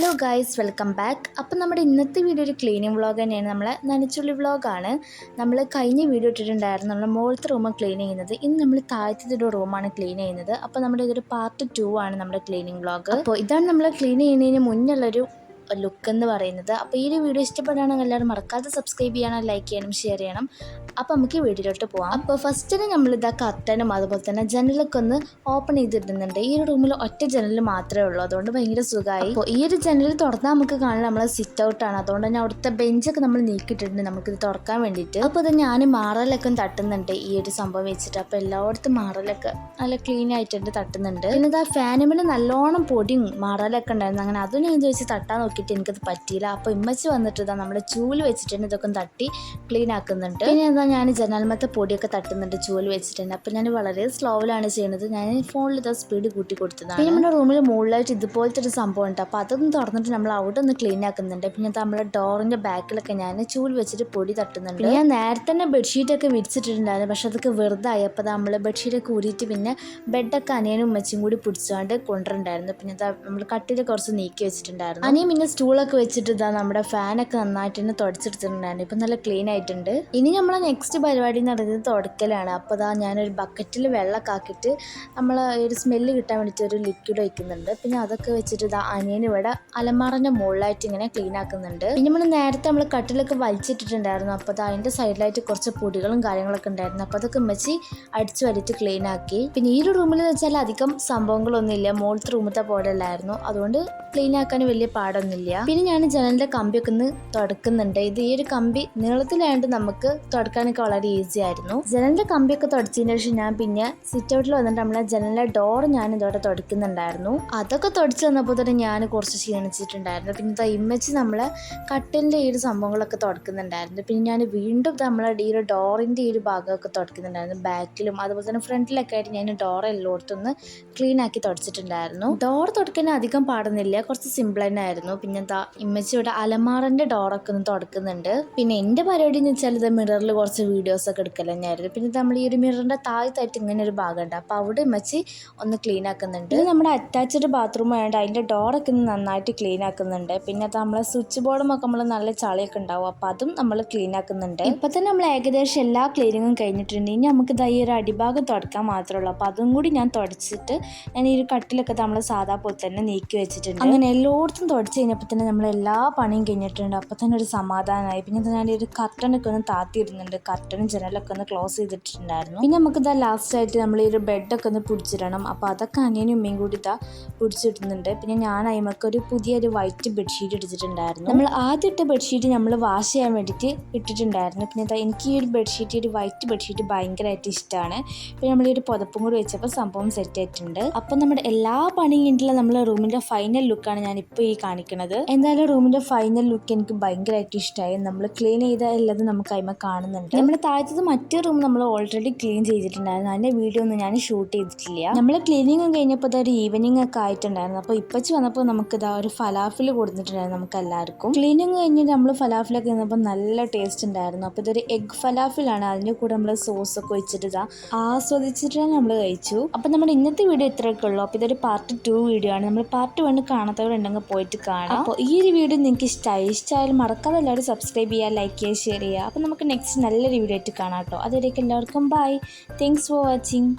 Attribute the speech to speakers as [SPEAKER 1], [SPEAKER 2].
[SPEAKER 1] Hello guys, welcome back. അപ്പോൾ നമ്മുടെ ഇന്നത്തെ വീഡിയോ ഒരു ക്ലീനിങ് വ്ളോഗ് തന്നെയാണ്. നമ്മളെ നനച്ചുള്ളി വ്ളോഗാണ്. നമ്മൾ കഴിഞ്ഞ വീഡിയോ ഇട്ടിട്ടുണ്ടായിരുന്നു നമ്മൾ മുകളിലത്തെ റൂം ക്ലീൻ ചെയ്യുന്നത്. ഇന്ന് നമ്മൾ താഴത്തെ ഒരു റൂമാണ് ക്ലീൻ ചെയ്യുന്നത്. അപ്പോൾ നമ്മുടെ ഇതൊരു പാർട്ട് 2 ആണ് നമ്മുടെ ക്ലീനിങ് വ്ളോഗ്. അപ്പോൾ ഇതാണ് നമ്മൾ ക്ലീൻ ചെയ്യുന്നതിന് മുന്നുള്ളൊരു ലുക്ക് എന്ന് പറയുന്നത്. അപ്പോൾ ഈ ഒരു വീഡിയോ ഇഷ്ടപ്പെടുകയാണെങ്കിൽ എല്ലാവരും മറക്കാതെ സബ്സ്ക്രൈബ് ചെയ്യണം, ലൈക്ക് ചെയ്യണം, ഷെയർ ചെയ്യണം. അപ്പോൾ നമുക്ക് വീഡിയോയിലോട്ട് പോകാം. അപ്പോൾ ഫസ്റ്റിന് നമ്മളിതാ കർട്ടനും അതുപോലെ തന്നെ ജനലൊക്കെ ഒന്ന് ഓപ്പൺ ചെയ്തിടുന്നുണ്ട്. ഈ ഒരു റൂമിൽ ഒറ്റ ജനൽ മാത്രമേ ഉള്ളൂ, അതുകൊണ്ട് ഭയങ്കര സുഖമായി. അപ്പോൾ ഈ ഒരു ജനൽ തുറന്നാൽ നമുക്ക് കാണാൻ നമ്മളെ സിറ്റ് ഔട്ടാണ്. അതുകൊണ്ട് തന്നെ അവിടുത്തെ ബെഞ്ചൊക്കെ നമ്മൾ നീക്കിയിട്ടുണ്ട് നമുക്കിത് തുറക്കാൻ വേണ്ടിയിട്ട്. അപ്പോൾ ഇത് ഞാൻ മാറലൊക്കെ തട്ടുന്നുണ്ട് ഈ ഒരു സംഭവം വെച്ചിട്ട്. അപ്പോൾ എല്ലായിടത്തും മാറലൊക്കെ നല്ല ക്ലീൻ ആയിട്ടുണ്ട് തട്ടുന്നുണ്ട്. പിന്നെ ഇതാ ഫാനുമിൽ നല്ലോണം പൊടിയും മാറലൊക്കെ ഉണ്ടായിരുന്നു. അങ്ങനെ അതും ഞാൻ ചോദിച്ച് തട്ടാൻ നോക്കിയിട്ട് എനിക്കത് പറ്റിയില്ല. അപ്പോൾ ഇമ്മച്ചി വന്നിട്ട് ഇതാ നമ്മുടെ ചൂല് വെച്ചിട്ടുണ്ട് ഇതൊക്കെ തട്ടി ക്ലീൻ ആക്കുന്നുണ്ട്. പിന്നെ എന്താ ഞാൻ ജനൽമത്തെ പൊടിയൊക്കെ തട്ടുന്നുണ്ട് ചൂല് വെച്ചിട്ടുണ്ട്. അപ്പോൾ ഞാൻ വളരെ സ്ലോവിലാണ് ചെയ്യുന്നത്. ഞാൻ ഫോണിൽ ഇതാ സ്പീഡ് കൂട്ടി കൊടുത്തതാണ്. പിന്നെ നമ്മുടെ റൂമിൽ മുകളിലായിട്ട് ഇതുപോലത്തെ ഒരു സംഭവം ഉണ്ട്. അപ്പോൾ അതൊന്നും തുറന്നിട്ട് നമ്മൾ അവിടെ ഒന്ന് ക്ലീൻ ആക്കുന്നുണ്ട്. പിന്നെ നമ്മുടെ ഡോറിൻ്റെ ബാക്കിലൊക്കെ ഞാൻ ചൂല് വെച്ചിട്ട് പൊടി തട്ടുന്നുണ്ട്. ഞാൻ നേരത്തെ തന്നെ ബെഡ്ഷീറ്റൊക്കെ വിരിച്ചിട്ടുണ്ടായിരുന്നു, പക്ഷെ അതൊക്കെ വെറുതെ ആയി. അപ്പോൾ നമ്മൾ ബെഡ്ഷീറ്റൊക്കെ ഊരിയിട്ട് പിന്നെ ബെഡൊക്കെ അനിയനും ഉമ്മച്ചും കൂടി പിടിച്ചുകൊണ്ട് കൊണ്ടുവരണ്ടായിരുന്നു. പിന്നെ നമ്മൾ കട്ടിൽ കുറച്ച് നീക്കി വെച്ചിട്ടുണ്ടായിരുന്നു. അനിയൻ പിന്നെ സ്റ്റൂളൊക്കെ വെച്ചിട്ട് ഇതാ നമ്മുടെ ഫാനൊക്കെ നന്നായിട്ട് തന്നെ തുടച്ചെടുത്തിട്ടുണ്ടായിരുന്നു. ഇപ്പം നല്ല ക്ലീൻ ആയിട്ടുണ്ട്. ഇനി നമ്മളെ നെക്സ്റ്റ് പരിപാടി എന്ന് പറയുന്നത് തുടക്കലാണ്. അപ്പോൾ ഇതാ ഞാനൊരു ബക്കറ്റിൽ വെള്ളമൊക്കെ ആക്കിയിട്ട് നമ്മൾ ഒരു സ്മെല്ല് കിട്ടാൻ വേണ്ടിയിട്ട് ഒരു ലിക്വിഡ് ഒഴിക്കുന്നുണ്ട്. പിന്നെ അതൊക്കെ വെച്ചിട്ട് ഇതാ അനിയന് ഇവിടെ അലമാറിൻ്റെ മുകളിലായിട്ട് ഇങ്ങനെ ക്ലീൻ ആക്കുന്നുണ്ട്. പിന്നെ നേരത്തെ നമ്മൾ കട്ടിലൊക്കെ വലിച്ചിട്ടിട്ടുണ്ടായിരുന്നു. അപ്പോൾ അത് അതിൻ്റെ സൈഡിലായിട്ട് കുറച്ച് പൊടികളും കാര്യങ്ങളൊക്കെ ഉണ്ടായിരുന്നു. അപ്പോൾ അതൊക്കെ ഉമ്മച്ചി അടിച്ചു വരിയിട്ട് ക്ലീൻ ആക്കി. പിന്നെ ഈ ഒരു റൂമിൽ വെച്ചാൽ അധികം സംഭവങ്ങളൊന്നുമില്ല, മുകളിലത്തെ റൂമത്തെ പോലെ അല്ലായിരുന്നു. അതുകൊണ്ട് ക്ലീൻ ആക്കാൻ വലിയ പാടൊന്നുമില്ല. പിന്നെ ഞാൻ ജനലിൻ്റെ കമ്പിയൊക്കെ ഒന്ന് തുടക്കുന്നുണ്ട്. ഇത് ഈ ഒരു കമ്പി നീളത്തിലായതുകൊണ്ട് നമുക്ക് തുടക്കാനൊക്കെ വളരെ ഈസി ആയിരുന്നു. ജനലിൻ്റെ കമ്പിയൊക്കെ തുടച്ചതിന് ശേഷം ഞാൻ പിന്നെ സിറ്റ് ഔട്ടിൽ വന്നിട്ട് നമ്മളെ ജനലിൻ്റെ ഡോർ ഞാൻ ഇതോടെ തുടക്കുന്നുണ്ടായിരുന്നു. അതൊക്കെ തുടച്ച് വന്നപ്പോൾ തന്നെ ഞാൻ കുറച്ച് ക്ഷീണിച്ചിട്ടുണ്ടായിരുന്നു. പിന്നെ ഇമ്മച്ചി നമ്മളെ കട്ടിലിൻ്റെ ഈ ഒരു സംഭവങ്ങളൊക്കെ തുടക്കുന്നുണ്ടായിരുന്നു. പിന്നെ ഞാൻ വീണ്ടും നമ്മളെ ഈ ഒരു ഡോറിൻ്റെ ഈ ഒരു ഭാഗമൊക്കെ തുടക്കുന്നുണ്ടായിരുന്നു. ബാക്കിലും അതുപോലെ തന്നെ ഫ്രണ്ടിലൊക്കെ ആയിട്ട് ഞാൻ ഡോർ എല്ലായിടത്തൊന്ന് ക്ലീൻ ആക്കി തുടച്ചിട്ടുണ്ടായിരുന്നു. ഡോർ തുടക്കാൻ അധികം പാടുന്നില്ല, കുറച്ച് സിമ്പിൾ തന്നെ ആയിരുന്നു. പിന്നെ ഇമ്മച്ചി ഇവിടെ അലമാറിൻ്റെ ഡോറൊക്കെ ഒന്ന് തുടക്കുന്നുണ്ട്. പിന്നെ എൻ്റെ പരിപാടി എന്ന് വെച്ചാൽ ഇത് മിററിൽ കുറച്ച് വീഡിയോസൊക്കെ എടുക്കൽ തന്നെയായിരുന്നു. പിന്നെ നമ്മൾ ഈ ഒരു മിററിൻ്റെ താഴത്തായിട്ട് ഇങ്ങനെ ഒരു ഭാഗമുണ്ട്, അപ്പോൾ അവിടെ ഇമ്മച്ചി ഒന്ന് ക്ലീൻ ആക്കുന്നുണ്ട്. ഇത് നമ്മുടെ അറ്റാച്ച്ഡ് ബാത്റൂം ആയതുകൊണ്ട് അതിൻ്റെ ഡോറൊക്കെ ഒന്ന് നന്നായിട്ട് ക്ലീൻ ആക്കുന്നുണ്ട്. പിന്നെ നമ്മളെ സ്വിച്ച് ബോർഡുമൊക്കെ നമ്മൾ നല്ല ചളിയൊക്കെ ഉണ്ടാവും, അപ്പോൾ അതും നമ്മൾ ക്ലീൻ ആക്കുന്നുണ്ട്. ഇപ്പം തന്നെ നമ്മൾ ഏകദേശം എല്ലാ ക്ലീനിങ്ങും കഴിഞ്ഞിട്ടുണ്ട്. ഇനി നമുക്ക് ഈ ഒരു അടിഭാഗം തുടക്കാൻ മാത്രമേ ഉള്ളൂ. അപ്പോൾ അതും കൂടി ഞാൻ തുടച്ചിട്ട് ഞാൻ ഈ ഒരു കട്ടിലൊക്കെ നമ്മൾ സാധാ പോലെ തന്നെ നീക്കി വെച്ചിട്ടുണ്ട്. അങ്ങനെ എല്ലായിടത്തും തുടച്ച് കഴിഞ്ഞപ്പോൾ തന്നെ നമ്മൾ എല്ലാ പണിയും കഴിഞ്ഞിട്ടുണ്ട്. അപ്പോൾ തന്നെ ഒരു സമാധാനമായി. പിന്നെ ഞാൻ ഒരു കർട്ടനൊക്കെ ഒന്ന് താത്തിയിടുന്നുണ്ട്. കർട്ടനും ജനലൊക്കെ ഒന്ന് ക്ലോസ് ചെയ്തിട്ടുണ്ടായിരുന്നു. പിന്നെ നമുക്ക് ലാസ്റ്റായിട്ട് നമ്മൾ ഈ ഒരു ബെഡൊക്കെ ഒന്ന് പിടിച്ചിടണം. അപ്പോൾ അതൊക്കെ അനിയനും ഉമ്മയും കൂടി പിടിച്ചിടുന്നുണ്ട്. പിന്നെ ഞാൻ അതിമൊക്കെ ഒരു പുതിയൊരു വൈറ്റ് ബെഡ്ഷീറ്റ് ഇട്ടിട്ടുണ്ടായിരുന്നു. നമ്മൾ ആദ്യം ഇട്ട ബെഡ്ഷീറ്റ് നമ്മൾ വാഷ് ചെയ്യാൻ വേണ്ടിയിട്ട് ഇട്ടിട്ടുണ്ടായിരുന്നു. പിന്നെ എനിക്ക് ഈ ഒരു ബെഡ്ഷീറ്റ്, ഒരു വൈറ്റ് ബെഡ്ഷീറ്റ് ഭയങ്കരമായിട്ട് ഇഷ്ടമാണ്. പിന്നെ നമ്മൾ ഈ ഒരു പുതപ്പും കൂടി വെച്ചപ്പോൾ സംഭവം സെറ്റ് ആയിട്ടുണ്ട്. അപ്പം നമ്മുടെ എല്ലാ പണിയും കഴിഞ്ഞിട്ടുള്ള നമ്മളെ റൂമിൻ്റെ ഫൈനൽ ലുക്കാണ് ഞാനിപ്പോൾ ഈ കാണിക്കുന്നത്. എന്തായാലും റൂമിൻ്റെ ഫൈനൽ ലുക്ക് എനിക്ക് ഭയങ്കരമായിട്ട് ഇഷ്ടമായി. നമ്മൾ ക്ലീൻ ചെയ്ത എല്ലാം നമുക്ക് അതിമ കാണുന്നുണ്ട്. നമ്മൾ താഴത്തത് മറ്റേ റൂം നമ്മൾ ഓൾറെഡി ക്ലീൻ ചെയ്തിട്ടുണ്ടായിരുന്നു. അതിൻ്റെ വീഡിയോ ഒന്നും ഞാൻ ഷൂട്ട് ചെയ്തിട്ടില്ല. നമ്മൾ ക്ലീനിങ് കഴിഞ്ഞപ്പോൾ ഒരു ഈവനിങ് ഒക്കെ ആയിട്ടുണ്ടായിരുന്നു. അപ്പോൾ ഇപ്പച്ചി വന്നപ്പോൾ നമുക്ക് ഒരു ഫലാഫിൽ കൊടുത്തിട്ടുണ്ടായിരുന്നു നമുക്ക് എല്ലാവർക്കും. ക്ലീനിങ് കഴിഞ്ഞിട്ട് നമ്മൾ ഫലാഫിലൊക്കെ നിന്നപ്പോൾ നല്ല ടേസ്റ്റ് ഉണ്ടായിരുന്നു. അപ്പോൾ ഇതൊരു എഗ് ഫലാഫിലാണ്. അതിൻ്റെ കൂടെ നമ്മൾ സോസൊക്കെ ഒഴിച്ചിട്ട് ആസ്വദിച്ചിട്ടാണ് നമ്മൾ കഴിച്ചു. അപ്പോൾ നമ്മുടെ ഇന്നത്തെ വീഡിയോ ഇത്രയൊക്കെ ഉള്ളൂ. അപ്പോൾ ഇതൊരു പാർട്ട് 2 വീഡിയോ ആണ്. നമ്മൾ പാർട്ട് 1 കാണാത്തവരുണ്ടെങ്കിൽ പോയിട്ട് കാണാം. അപ്പോൾ ഈ ഒരു വീഡിയോ നിങ്ങൾക്ക് ഇഷ്ടമായാലും മറക്കാതെ എല്ലാവരും സബ്സ്ക്രൈബ് ചെയ്യുക, ലൈക്ക് ചെയ്യുക, ഷെയർ ചെയ്യുക. അപ്പോൾ നമുക്ക് നെക്സ്റ്റ് നല്ലൊരു വീഡിയോ ആയിട്ട് കാണാം കേട്ടോ. അതുവരേക്കും എല്ലാവർക്കും ബൈ. Thanks for watching.